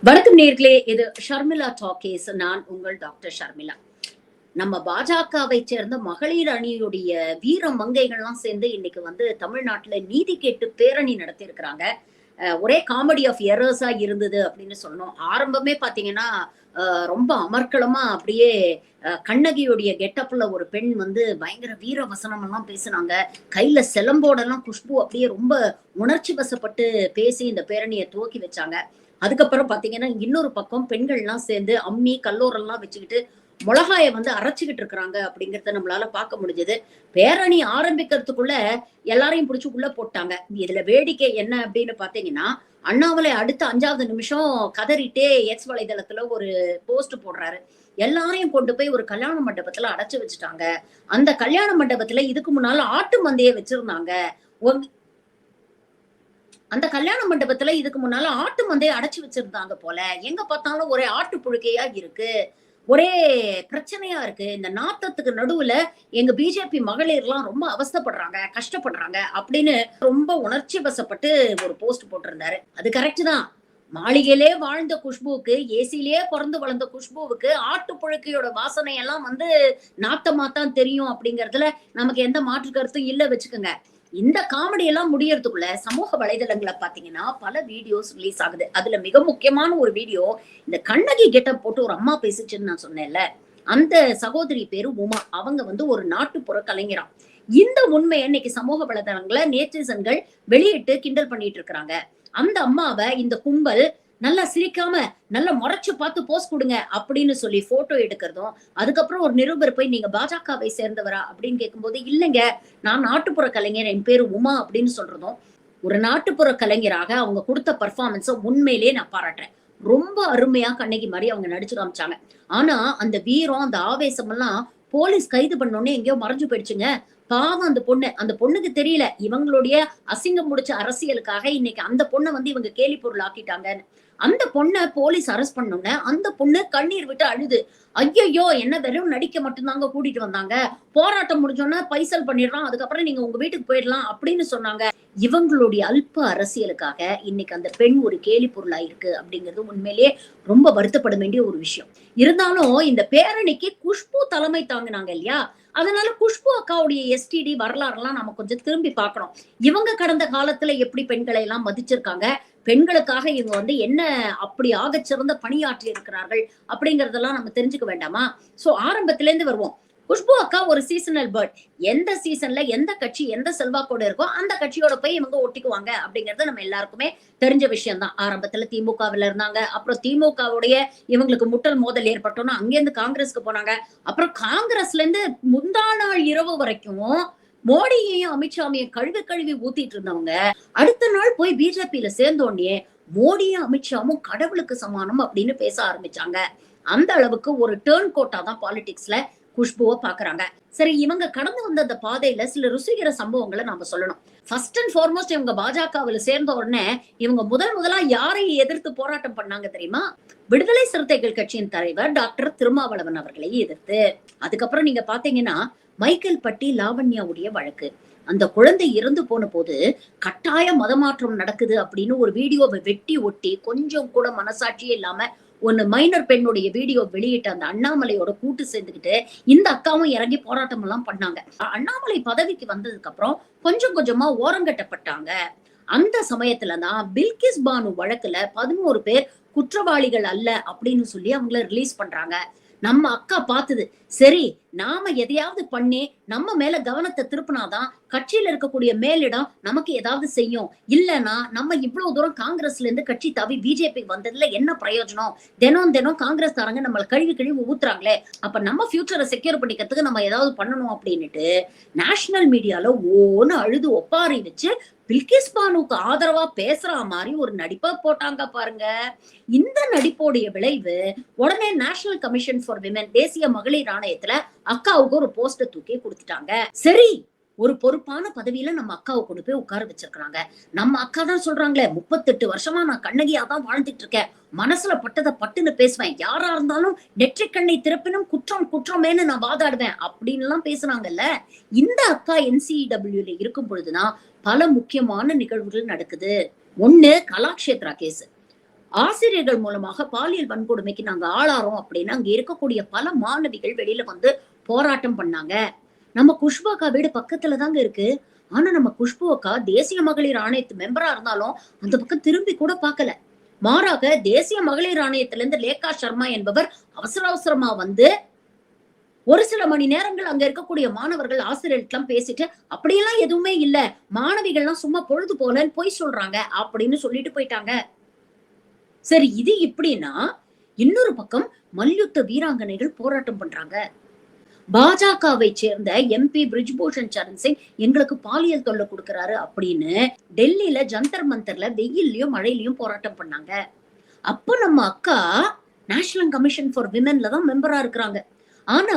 வணக்கம் நேர்களே, இது ஷர்மிளா டாக்கீஸ். நான் உங்கள் டாக்டர் ஷர்மிளா. நம்ம பாஜகவை சேர்ந்த மகளிர் அணியுடைய வீர மங்கைகள்லாம் சேர்ந்து இன்னைக்கு தமிழ்நாட்டுல நீதி கேட்டு பேரணி நடத்தி இருக்கிறாங்க. ஒரே காமெடி ஆஃப் எரர்ஸா இருந்தது அப்படின்னு சொல்லணும். ஆரம்பமே பாத்தீங்கன்னா ரொம்ப அமர்க்களமா அப்படியே கண்ணகியுடைய கெட்டப்ல ஒரு பெண் பயங்கர வீர வசனம் எல்லாம் பேசினாங்க. கையில சிலம்போட எல்லாம் குஷ்பு அப்படியே ரொம்ப உணர்ச்சி வசப்பட்டு பேசி இந்த பேரணியை துவக்கி வச்சாங்க. அதுக்கப்புறம் பாத்தீங்கன்னா இன்னொரு பக்கம் பெண்கள்லாம் சேர்ந்து அம்மி கல்லோரெல்லாம் வச்சுக்கிட்டு மிளகாய அரைச்சுக்கிட்டு இருக்கிறாங்க அப்படிங்கறத நம்மளால பார்க்க முடிஞ்சது. பேரணி ஆரம்பிக்கிறதுக்குள்ள எல்லாரையும் பிடிச்சு உள்ள போட்டாங்க. இதுல வேடிக்கை என்ன அப்படின்னு பாத்தீங்கன்னா, அண்ணாமலை அடுத்த 5வது நிமிஷம் கதறிட்டே எக்ஸ் வலைதளத்துல ஒரு போஸ்ட் போடுறாரு. எல்லாரையும் கொண்டு போய் ஒரு கல்யாண மண்டபத்துல அடைச்சு வச்சுட்டாங்க. அந்த கல்யாண மண்டபத்துல இதுக்கு முன்னால ஆட்டு மந்தைய வச்சிருந்தாங்க. அந்த கல்யாண மண்டபத்துல இதுக்கு முன்னால ஆட்டு மந்தைய அடைச்சு வச்சிருந்தாங்க போல. எங்க பார்த்தாலும் ஒரே ஆட்டு புழுக்கையா இருக்கு. ஒரே பிரச்சனையா இருக்கு. இந்த நாத்தத்துக்கு நடுவுல எங்க பிஜேபி மகளிர்லாம் ரொம்ப அவஸ்தைப்படுறாங்க, கஷ்டப்படுறாங்க அப்படின்னு ரொம்ப உணர்ச்சி வசப்பட்டு ஒரு போஸ்ட் போட்டிருந்தாரு. அது கரெக்ட் தான். மாளிகையிலே வாழ்ந்த குஷ்புவுக்கு, ஏசிலேயே பிறந்து வளர்ந்த குஷ்புவுக்கு ஆட்டு புழுக்கையோட வாசனை எல்லாம் நாத்தமாத்தான் தெரியும் அப்படிங்கறதுல நமக்கு எந்த மாற்று கருத்தும் இல்ல வச்சுக்கோங்க. இந்த காமெடி எல்லாம் முடியறதுக்குள்ள சமூக வலைதளங்களை பாத்தீங்கன்னா பல வீடியோஸ் ரிலீஸ் ஆகுது. அதுல மிக முக்கியமான ஒரு வீடியோ, இந்த கண்ணகி கெட்டப் போட்டு ஒரு அம்மா பேசிச்சுன்னு நான் சொன்னேன்ல, அந்த சகோதரி பேரு உமா. அவங்க ஒரு நாட்டுப்புற கலைஞராம். இந்த உண்மையை இன்னைக்கு சமூக வலைதளங்களை நேட்டிசன்கள் வெளியிட்டு கிண்டல் பண்ணிட்டு இருக்கிறாங்க. அந்த அம்மாவை இந்த கும்பல் நல்லா சிரிக்காம நல்லா முறைச்சு பார்த்து போஸ்ட் கொடுங்க அப்படின்னு சொல்லி போட்டோ எடுக்கிறதும், அதுக்கப்புறம் ஒரு நிருபர் போய் நீங்க பாஜகவை சேர்ந்தவரா அப்படின்னு கேட்கும்போது, இல்லைங்க நான் நாட்டுப்புற கலைஞர், என் பேரு உமா அப்படின்னு சொல்றதும், ஒரு நாட்டுப்புற கலைஞராக அவங்க கொடுத்த பர்ஃபார்மன்ஸை உண்மையிலேயே நான் பாராட்டுறேன். ரொம்ப அருமையா கண்ணகி மாதிரி அவங்க நடிச்சு காமிச்சாங்க. ஆனா அந்த வீரம், அந்த ஆவேசம் எல்லாம் போலீஸ் கைது பண்ணோடனே எங்கேயோ மறைஞ்சு போயிடுச்சுங்க. பாவம் அந்த பொண்ணுக்கு தெரியல இவங்களுடைய அசிங்கம் முடிச்ச அரசியலுக்காக இன்னைக்கு அந்த பொண்ணை இவங்க கேலி பொருள் ஆக்கிட்டாங்க. அந்த பொண்ணை போலீஸ் அரெஸ்ட் பண்ணோன்னு அந்த பொண்ணு கண்ணீர் விட்டு அழுது, ஐயோ என்ன வெறும் நடிக்க மட்டும்தாங்க கூட்டிட்டு வந்தாங்க, போராட்டம் முடிஞ்சோன்னா பைசல் பண்ணிடுறோம், அதுக்கப்புறம் நீங்க உங்க வீட்டுக்கு போயிடலாம் அப்படின்னு சொன்னாங்க. இவங்களுடைய அல்ப அரசியலுக்காக இன்னைக்கு அந்த பெண் ஒரு கேலி பொருளா இருக்கு அப்படிங்கிறது உண்மையிலேயே ரொம்ப வருத்தப்பட வேண்டிய ஒரு விஷயம். இருந்தாலும் இந்த பேரணிக்கு குஷ்பு தலைமை தாங்கினாங்க இல்லையா, அதனால குஷ்பு அக்காவுடைய எஸ்டிடி வரலாறுலாம் நம்ம கொஞ்சம் திரும்பி பார்க்கணும். இவங்க கடந்த காலத்துல எப்படி பெண்களை எல்லாம் மதிச்சிருக்காங்க, பெண்களுக்காக இவங்க என்ன அப்படி ஆகச்சிறந்த பணியாற்றி இருக்கிறார்கள் அப்படிங்கறதெல்லாம் நம்ம தெரிஞ்சுக்க வேண்டாமா? சோ ஆரம்பத்துல இருந்து வருவோம். குஷ்பு அக்கா ஒரு சீசனல் பேர்ட். எந்த சீசன்ல எந்த கட்சி எந்த செல்வாக்கோட இருக்கோ அந்த கட்சியோட போய் இவங்க ஒட்டிக்குவாங்க அப்படிங்கறது நம்ம எல்லாருக்குமே தெரிஞ்ச விஷயம் தான். ஆரம்பத்துல திமுகவுல இருந்தாங்க, அப்புறம் திமுகவுடைய இவங்களுக்கு முட்டல் மோதல் ஏற்பட்டோம்னா அங்கிருந்து காங்கிரஸ்க்கு போனாங்க. அப்புறம் காங்கிரஸ்ல இருந்து முந்தா நாள் இரவு வரைக்கும் மோடியையும் அமித்ஷாவையும் கழுவி கழுவி ஊத்திட்டு இருந்தவங்க அடுத்த நாள் போய் பிஜேபியில சேர்ந்தோடனே மோடியும் அமித்ஷாவும் கடவுளுக்கு சமானம் அப்படின்னு பேச ஆரம்பிச்சாங்க. அந்த அளவுக்கு ஒரு டேர்ன் கோட்டா தான் பாலிடிக்ஸ்ல குஷ்புவை பாக்குறாங்க. சரி, இவங்க கடந்து வந்த அந்த பாதையில சில ருசிகர சம்பவங்களை நாம சொல்லணும். ஃபர்ஸ்ட் அண்ட் ஃபார்மோஸ்ட் இவங்க பாஜகவில் சேர்ந்த உடனே இவங்க முதலா யாரை எதிர்த்து போராட்டம் பண்ணாங்க தெரியுமா? விடுதலை சிறுத்தைகள் கட்சியின் தலைவர் டாக்டர் திருமாவளவன் அவர்களை எதிர்த்து. அதுக்கப்புறம் நீங்க பாத்தீங்கன்னா மைக்கேல் பட்டி லாவண்யாவுடைய வழக்கு. அந்த குழந்தை இறந்து போன போது கட்டாய மதமாற்றம் நடக்குது அப்படின்னு ஒரு வீடியோவை வெட்டி ஒட்டி கொஞ்சம் கூட மனசாட்சியே இல்லாம ஒன்னு மைனர் பெண்ணுடைய வீடியோ வெளியிட்ட அந்த அண்ணாமலையோட கூட்டு சேர்ந்துக்கிட்டு இந்த அக்காவும் இறங்கி போராட்டம் எல்லாம் பண்ணாங்க. அண்ணாமலை பதவிக்கு வந்ததுக்கு அப்புறம் கொஞ்சம் கொஞ்சமா ஓரங்கட்டப்பட்டாங்க. அந்த சமயத்துலதான் பில்கிஸ் பானு வழக்குல 11 பேர் குற்றவாளிகள் அல்ல அப்படின்னு சொல்லி அவங்கள ரிலீஸ் பண்றாங்க. நம்ம அக்கா பார்த்தது, சரி நாம எதையாவது பண்ணி நம்ம மேல கவனத்தை திருப்பினாதான் கட்சியில இருக்கக்கூடிய மேலிடம் நமக்கு ஏதாவது செய்யும். இல்லைன்னா நம்ம இவ்வளவு தூரம் காங்கிரஸ்ல இருந்து கட்சி தாவி பிஜேபி வந்ததுல என்ன பிரயோஜனம்? தினம் தினம் காங்கிரஸ் காரங்க நம்மள கழுவி கழுவி ஊத்துறாங்களே, அப்ப நம்ம ஃபியூச்சரை செக்யூர் பண்ணிக்கிறதுக்கு நம்ம ஏதாவது பண்ணணும் அப்படின்னுட்டு நேஷனல் மீடியால ஓன்னு அழுது ஒப்பாரி வச்சு பில்கிஸ் பானுக்கு ஆதரவா பேசுற மாதிரி ஒரு நடிப்பா போட்டாங்க பாருங்க. இந்த நடிப்போடைய விளைவு உடனே நேஷனல் கமிஷன் ஃபார் விமென், தேசிய மகளிர் ஆணையத்துல அக்காவுக்கு ஒரு போஸ்டர் தூக்கி கொடுத்துட்டாங்க. சரி, ஒரு பொறுப்பான பதவியில நம்ம அக்காவை கொண்டு போய் உட்கார வச்சிருக்காங்க. நம்ம அக்கா தான் சொல்றாங்களே, 38 வருஷமா நான் கண்ணகியா தான் வாழ்ந்துட்டு இருக்கேன், மனசுல பட்டதை பட்டுன்னு பேசுவேன், யாரா இருந்தாலும் நெற்றிக் கண்ணை திறப்பினும் குற்றம் குற்றமேன்னு நான் வாதாடுவேன் அப்படின்னு எல்லாம் பேசுறாங்கல்ல. இந்த அக்கா NCEWல இருக்கும் பொழுதுதான் பல முக்கியமான நிகழ்வுகள் நடக்குது. ஒண்ணு கலாக்ஷேத்ரா கேஸ். ஆசிரியர்கள் மூலமாக பாலியல் வன்கொடுமைக்கு நாங்க ஆளாறோம் அப்படின்னு அங்க இருக்கக்கூடிய பல மாணவிகள் வெளியில வந்து போராட்டம் பண்ணாங்க. நம்ம குஷ்பு அக்கா வீடு பக்கத்துல தாங்க இருக்கு. ஆனா நம்ம குஷ்பு அக்கா தேசிய மகளிர் ஆணையத்து மெம்பரா இருந்தாலும் அந்த பக்கம் திரும்பி கூட பார்க்கல. மாறாக தேசிய மகளிர் ஆணையத்திலிருந்து லேகா சர்மா என்பவர் அவசர அவசரமா வந்து ஒரு சில மணி நேரங்கள் அங்க இருக்கக்கூடிய மாணவர்கள் ஆசிரியர்கள்லாம் பேசிட்டு அப்படியெல்லாம் எதுவுமே இல்ல, மாணவிகள்லாம் சும்மா பொழுது போலன்னு பொய் சொல்றாங்க அப்படின்னு சொல்லிட்டு போயிட்டாங்க. சரி, இது இப்படின்னா இன்னொரு பக்கம் மல்யுத்த வீராங்கனைகள் போராட்டம் பண்றாங்க. பாஜகவை சேர்ந்த எம்பி பிரிஜ்பூஷன் சரண் சிங் எங்களுக்கு பாலியல் தொல்லை கொடுக்கிறாரு அப்படின்னு டெல்லியில ஜந்தர் மந்தர்ல வெயில்லயும் மழையிலயும் போராட்டம் பண்ணாங்க. அப்ப நம்ம அக்கா நேஷனல் கமிஷன் ஃபார் விமென்ல தான் மெம்பரா இருக்கிறாங்க. ஆனா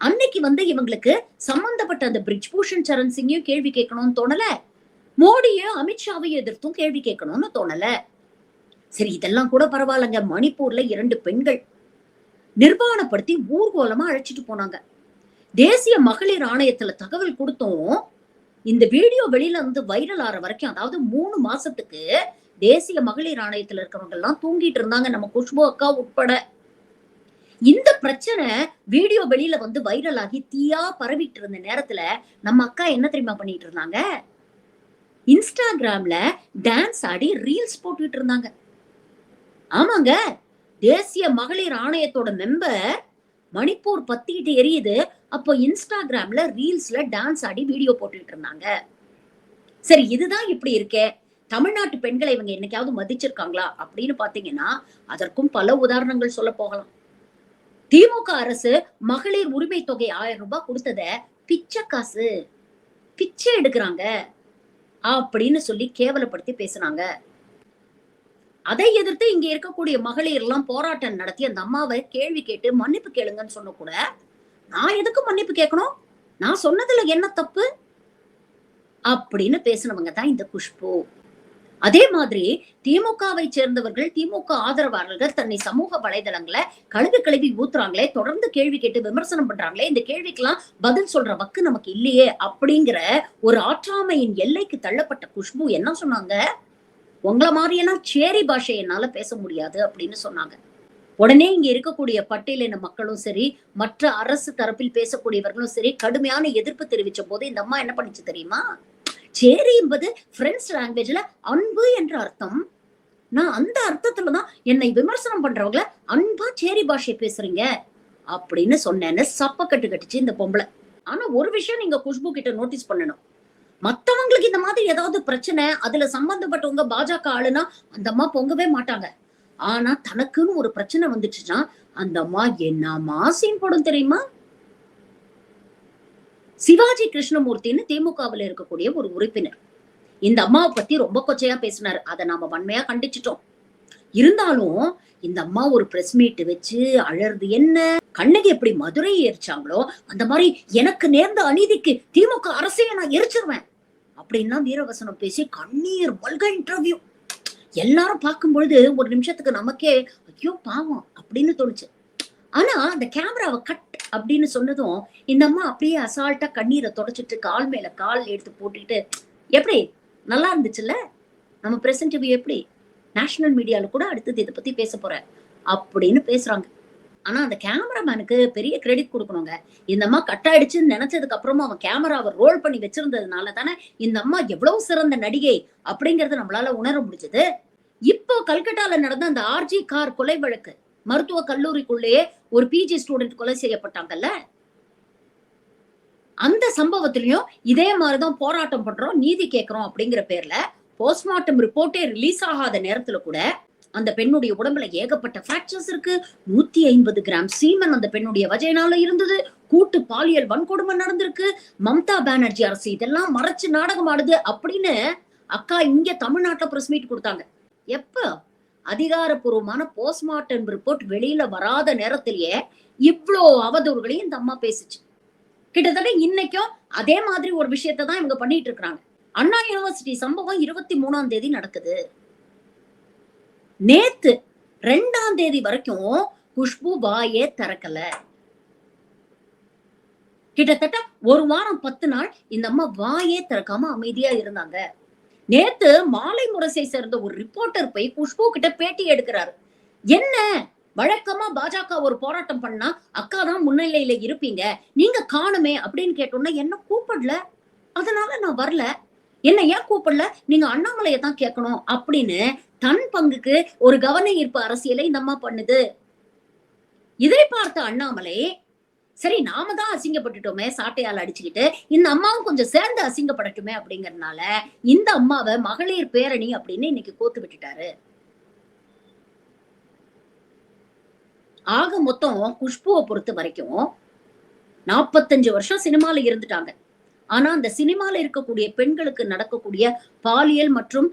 அன்னைக்கு வந்து இவங்களுக்கு சம்பந்தப்பட்ட அந்த பிரிஜ்பூஷன் சரண் சிங்கையும் கேள்வி கேட்கணும்னு தோணல, மோடியும் அமித்ஷாவையும் எதிர்த்தும் கேள்வி கேட்கணும்னு தோணல. சரி, இதெல்லாம் கூட பரவாயில்லங்க. மணிப்பூர்ல 2 பெண்கள் நிர்வாணப்படுத்தி ஊர்வலமா அழைச்சிட்டு போனாங்க. தேசிய மகளிர் ஆணையத்துல தகவல் கொடுத்தோம். இந்த வீடியோ வெளியில வந்து வைரல் ஆற வரைக்கும், அதாவது 3 மாசத்துக்கு தேசிய மகளிர் ஆணையத்துல இருக்கிறவங்க எல்லாம் தூங்கிட்டு இருந்தாங்க, நம்ம குஷ்பு அக்கா உட்பட. இந்த பிரச்சனை வீடியோ வெளியில வந்து வைரல் ஆகி தீயா பரவிட்டு இருந்த நேரத்துல நம்ம அக்கா என்ன தெரியுமா பண்ணிட்டு இருந்தாங்க? இன்ஸ்டாகிராம்ல டான்ஸ் ஆடி ரீல்ஸ் போட்டுட்டு இருந்தாங்க. ஆமாங்க, தேசிய மகளிர் ஆணையத்தோட மெம்பர் மணிப்பூர் பத்திக்கிட்டு எரியுது, அப்போ இன்ஸ்டாகிராம்ல ரீல்ஸ்ல டான்ஸ் ஆடி வீடியோ போட்டுட்டு இருந்தாங்க. சரி, இதுதான் இப்படி இருக்கே, தமிழ்நாட்டு பெண்களை இவங்க என்னைக்காவது மதிச்சிருக்காங்களா அப்படின்னு பாத்தீங்கன்னா அதற்கும் பல உதாரணங்கள் சொல்ல போகலாம். திமுக அரசு மகளிர் உரிமை தொகை 1000 ரூபாய் கொடுத்தத பிச்சை காசு, பிச்சை எடுக்கிறாங்க அப்படின்னு சொல்லி கேவலப்படுத்தி பேசுனாங்க. அதை எதிர்த்து இங்க இருக்கக்கூடிய மகளிர் எல்லாம் போராட்டம் நடத்தி அந்த அம்மாவை கேள்வி கேட்டு மன்னிப்பு கேளுங்கன்னு சொன்ன கூட, நான் எதுக்கு மன்னிப்பு கேட்கணும், நான் சொன்னதுல என்ன தப்பு அப்படின்னு பேசினவங்க தான் இந்த குஷ்பு. அதே மாதிரி திமுகவை சேர்ந்தவர்கள், திமுக ஆதரவாளர்கள் தன்னை சமூக வலைதளங்களை கழுவி ஊத்துறாங்களே, தொடர்ந்து கேள்வி கேட்டு விமர்சனம் பண்றாங்களே, இந்த கேள்விக்கெல்லாம் பதில் சொல்ற வக்கு நமக்கு இல்லையே அப்படிங்கிற ஒரு ஆற்றாமையின் எல்லைக்கு தள்ளப்பட்ட குஷ்பு என்ன சொன்னாங்க? உங்கள மாதிரியெல்லாம் சேரி பாஷை என்னால பேச முடியாது அப்படின்னு சொன்னாங்க. உடனே இங்க இருக்கக்கூடிய பட்டியலின மக்களும் சரி, மற்ற அரசு தரப்பில் பேசக்கூடியவர்களும் சரி கடுமையான எதிர்ப்பு தெரிவிச்ச போது இந்த அம்மா என்ன பண்ணிச்சு தெரியுமா? சேரி என்பது பிரெஞ்சு லாங்குவேஜ்ல அன்பு என்ற அர்த்தம். நான் அந்த அர்த்தத்துலதான் என்னை விமர்சனம் பண்றவங்கள அன்பா சேரி பாஷை பேசுறீங்க அப்படின்னு சொன்னேன்னு சப்ப கட்டு கட்டுச்சு இந்த பொம்பளை. ஆனா ஒரு விஷயம் நீங்க குஷ்பு கிட்ட நோட்டீஸ் பண்ணணும். மத்தவங்களுக்கு இந்த மாதிரி ஏதாவது பிரச்சனை, அதுல சம்பந்தப்பட்டவங்க பாஜக ஆளுனா அந்த அம்மா பொங்கவே மாட்டாங்க. ஆனா தனக்குன்னு ஒரு பிரச்சனை வந்துச்சுன்னா அந்த அம்மா என்னமா சீன் போடும் தெரியுமா? சிவாஜி கிருஷ்ணமூர்த்தின்னு திமுகவில் இருக்கக்கூடிய ஒரு உறுப்பினர் இந்த அம்மாவை பத்தி ரொம்ப கொச்சையா பேசினாரு. அதை நாம வன்மையா கண்டிச்சிட்டோம். இருந்தாலும் இந்த அம்மா ஒரு பிரஸ் மீட் வச்சு அழறது என்ன, கண்ணகி எப்படி மதுரை எரிச்சாங்களோ அந்த மாதிரி எனக்கு நேர்ந்த அநீதிக்கு திமுக அரசையை நான் எரிச்சிருவேன் அப்படின்னா வீரவசனம் பேசி கண்ணீர் மல்க இன்டர்வியூ. எல்லாரும் பார்க்கும் பொழுது ஒரு நிமிஷத்துக்கு நமக்கே ஐயோ பாவம் அப்படின்னு தோணுச்சு. ஆனா அந்த கேமராவை கட் அப்படின்னு சொன்னதும் இந்த அம்மா அப்படியே அசால்ட்டா கண்ணீரை தொடச்சிட்டு கால் மேல கால் எடுத்து போட்டுக்கிட்டு, எப்படி நல்லா இருந்துச்சுல்ல நம்ம பிரசன்ட் டிவி, எப்படி நேஷனல் மீடியால கூட அடுத்தது இதை பத்தி பேச போற அப்படின்னு பேசுறாங்க. ஆனா அந்த கேமராமேனுக்கு பெரிய கிரெடிட் கொடுக்கணுங்க. இந்த அம்மா கட் ஆயிடுச்சுன்னு நினைச்சதுக்கு அப்புறமா அவன் கேமராவை ரோல் பண்ணி வச்சிருந்ததுனால தானே இந்த அம்மா எவ்வளவு சிறந்த நடிகை அப்படிங்கறத நம்மளால உணர முடிஞ்சது. இப்போ கல்கட்டால நடந்த அந்த ஆர்ஜி கார் கொலை வழக்கு, மருத்துவ கல்லூரிக்குள்ளேயே ஒரு பிஜி ஸ்டூடெண்ட் கொலை செய்யப்பட்டாங்கல்ல, அந்த சம்பவத்திலையும் இதே மாதிரிதான் போராட்டம் பண்றோம், நீதி கேட்கிறோம் அப்படிங்கிற பேர்ல போஸ்ட்மார்ட்டம் ரிப்போர்ட்டே ரிலீஸ் ஆகாத நேரத்துல கூட அந்த பெண்ணுடைய உடம்புல ஏகப்பட்ட பிராக்சர்ஸ் இருக்கு. 150 கிராம் சீமன் அந்த பெண்ணுடைய வஜைனால இருந்தது. கூட்டு பாலியல் வன்கொடுமை நடந்திருக்கு. மம்தா பானர்ஜி அரசு இதெல்லாம் மறைச்சு நாடகம் ஆடுது அப்படின்னு அக்கா இங்க தமிழ்நாட்டுல பிரஸ் மீட் கொடுத்தாங்க. எப்ப அதிகாரப்பூர்வமான போஸ்ட்மார்ட்டம் ரிப்போர்ட் வெளியில வராத நேரத்திலேயே இவ்வளோ அவதூறுகளையும் இந்த அம்மா பேசிச்சு. கிட்டத்தட்ட இன்னைக்கும் அதே மாதிரி ஒரு விஷயத்தை தான் இவங்க பண்ணிட்டு இருக்காங்க. அண்ணா யூனிவர்சிட்டி சம்பவம் 23ஆம் தேதி நடக்குது. நேத்து 2ஆம் தேதி வரைக்கும் குஷ்பு வாயே திறக்கல. கிட்டத்தட்ட ஒரு வாரம் 10 நாள் இந்த அம்மா வாயே திறக்காம அமைதியா இருந்தாங்க. நேத்து மாலை முரசை சேர்ந்த ஒரு ரிப்போர்ட்டர் போய் குஷ்பு கிட்ட பேட்டி எடுக்கிறாரு. என்ன வழக்கமா பாஜக ஒரு போராட்டம் பண்ணா அக்கா தான் முன்னிலையில இருப்பீங்க, நீங்க காணுமே அப்படின்னு கேட்டோம்னா என்ன கூப்பிடல, அதனால நான் வரல. என்ன ஏன் கூப்பிடல, நீங்க அண்ணாமலையை தான் கேட்கணும் அப்படின்னு தன் பங்குக்கு ஒரு கவன ஈர்ப்பு அரசியலை இந்த அம்மா பண்ணுது. இதை பார்த்த அண்ணாமலை, சரி நாம தான் அசிங்கப்பட்டுட்டோமே சாட்டையால் அடிச்சுக்கிட்டு, இந்த அம்மாவும் கொஞ்சம் சேர்ந்து அசிங்கப்படட்டுமே அப்படிங்கறதுனால இந்த அம்மாவை மகளிர் பேரணி அப்படின்னு இன்னைக்கு கோத்து விட்டுட்டாரு. ஆக மொத்தம் குஷ்புவை பொறுத்த வரைக்கும் 45 வருஷம் சினிமால இருந்துட்டாங்க. ஆனா அந்த சினிமால இருக்கக்கூடிய பெண்களுக்கு நடக்கக்கூடிய பாலியல் மற்றும்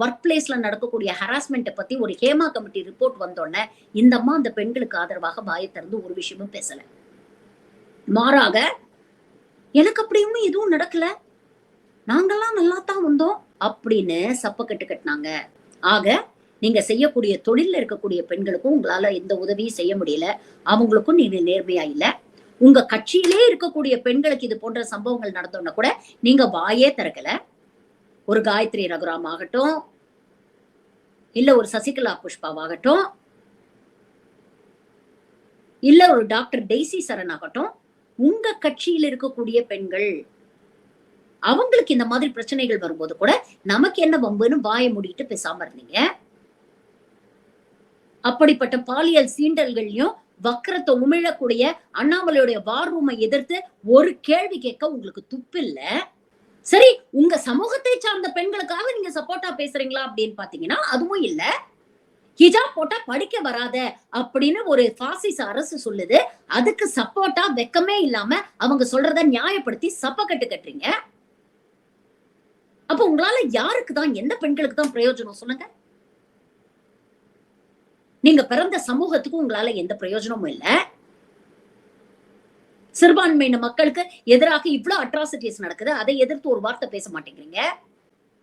ஒர்க் பிளேஸ்ல நடக்கக்கூடிய ஹராஸ்மெண்ட்டை பத்தி ஒரு ஹேமா கமிட்டி ரிப்போர்ட் வந்தோடனே இந்த அம்மா அந்த பெண்களுக்கு ஆதரவாக வாயை திறந்து ஒரு விஷயமும் பேசல. மாறாக எனக்கு அப்படியும் எதுவும் நடக்கல, நாங்கெல்லாம் நல்லா தான் வந்தோம் அப்படின்னு சப்பக்கட்டு கட்டினாங்க. ஆக நீங்க செய்யக்கூடிய தொழில்ல இருக்கக்கூடிய பெண்களுக்கும் உங்களால எந்த உதவியும் செய்ய முடியல, அவங்களுக்கும் நீங்க நேர்மையா இல்ல. உங்க கட்சியிலே இருக்கக்கூடிய பெண்களுக்கு இது போன்ற சம்பவங்கள் நடந்தோம்னா கூட நீங்க வாயே திறக்கல. ஒரு காயத்ரி ரகுராம் ஆகட்டும், இல்ல ஒரு சசிகலா புஷ்பாவாகட்டும், இல்ல ஒரு டாக்டர் டெய்சி சரண் ஆகட்டும், உங்க கட்சியில் இருக்கக்கூடிய பெண்கள் அவங்களுக்கு இந்த மாதிரி பிரச்சனைகள் வரும்போது கூட நமக்கு என்ன வம்புன்னு வாயை மூடிட்டு பேசாம இருந்தீங்க. அப்படிப்பட்ட பாலியல் சீண்டல்களையும் வக்கரத்தை உமிழக்கூடிய அண்ணாமலையுடைய வார் ரூமை எதிர்த்து ஒரு கேள்வி கேட்க உங்களுக்கு துப்பு இல்ல. சரி, உங்க சமூகத்தை சார்ந்த பெண்களுக்காக நீங்க சப்போர்ட்டா பேசுறீங்களா அப்படின்னு பாத்தீங்கன்னா அதுவும் இல்ல. ஹிஜாப் போட்டா படிக்க வராத அப்படின்னு ஒரு பாசிச அரசு சொல்லுது, அதுக்கு சப்போர்ட்டா வெக்கமே இல்லாம அவங்க சொல்றத நியாயப்படுத்தி சப்பக்கட்டு கட்டுறீங்க. அப்ப உங்களால யாருக்கு தான், எந்த பெண்களுக்கு தான் பிரயோஜனம் சொல்லுங்க? நீங்க பிறந்த சமூகத்துக்கு உங்களால எந்த பிரயோஜனமும் இல்ல. சிறுபான்மையின மக்களுக்கு எதிராக இவ்வளவு அட்ராசிட்டிஸ் நடக்குது, அதை எதிர்த்து ஒரு வார்த்தை பேச மாட்டேங்கிறீங்க.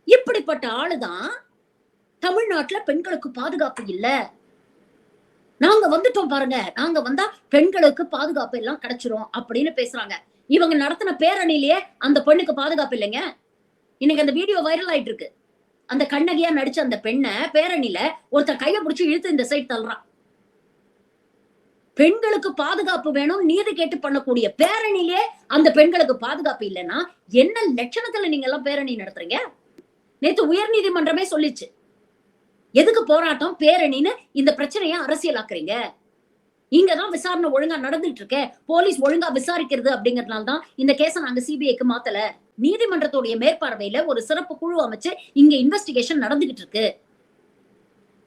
இப்படிப்பட்ட ஆளுதான் தமிழ்நாட்டுல பெண்களுக்கு பாதுகாப்பு இல்ல, நாங்க வந்துட்டோம் பாருங்க, நாங்க வந்தா பெண்களுக்கு பாதுகாப்பு எல்லாம் கிடைச்சிரும் அப்படின்னு பேசுறாங்க. இவங்க நடத்தின பேரணியிலேயே அந்த பெண்ணுக்கு பாதுகாப்பு இல்லைங்க. இன்னைக்கு அந்த வீடியோ வைரல் ஆயிட்டு இருக்கு. அந்த கண்ணகியா நடிச்ச அந்த பெண்ணை பேரணியில ஒருத்தர் கைய பிடிச்சு இழுத்து இந்த சைட் தள்ளுறான். பெண்களுக்கு பாதுகாப்பு வேணும் நீதி கேட்டு பண்ணக்கூடிய பேரணியிலே அந்த பெண்களுக்கு பாதுகாப்பு இல்லைன்னா என்ன லட்சணத்துல நீங்க எல்லாம் பேரணி நடத்துறீங்க? நேத்து உயர் நீதிமன்றமே சொல்லிச்சு, எதுக்கு போராட்டம் பேரணின்னு இந்த பிரச்சனைய அரசியலாக்குறீங்க? இங்கதான் விசாரணை ஒழுங்கா நடந்துட்டு இருக்க, போலீஸ் ஒழுங்கா விசாரிக்கிறது அப்படிங்கறதுனால தான் இந்த கேஸ நாங்க சிபிஐக்கு மாத்தல. நீதிமன்றத்துடைய மேற்பார்வையில ஒரு சிறப்பு குழு அமைச்சு இங்க இன்வெஸ்டிகேஷன் நடந்துகிட்டு இருக்கு.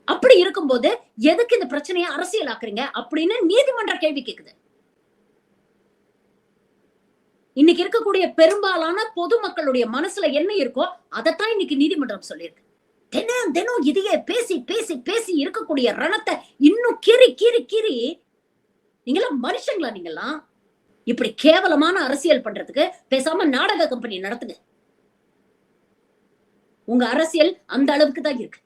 அப்படி இருக்கும்போது எதுக்கு இந்த பிரச்சனையை அரசியலாக்குறீங்க அப்படின்னு நீதிமன்ற கேள்வி கேக்குது. இன்னைக்கு இருக்கக்கூடிய பெரும்பாலான பொதுமக்களுடைய மனசுல என்ன இருக்கோ அதைத்தான் இன்னைக்கு நீதிமன்றம் சொல்லியிருக்கு. தினம் தினம் இதையே பேசி பேசி பேசி இருக்கக்கூடிய ரணத்தை இன்னும் கீறி கீறி கீறி, நீங்களாம் மனுஷங்களா? நீங்களாம் இப்படி கேவலமான அரசியல் பண்றதுக்கு பேசாம நாடக கம்பெனி நடத்துங்க. உங்க அரசியல் அந்த அளவுக்கு தான் இருக்கு.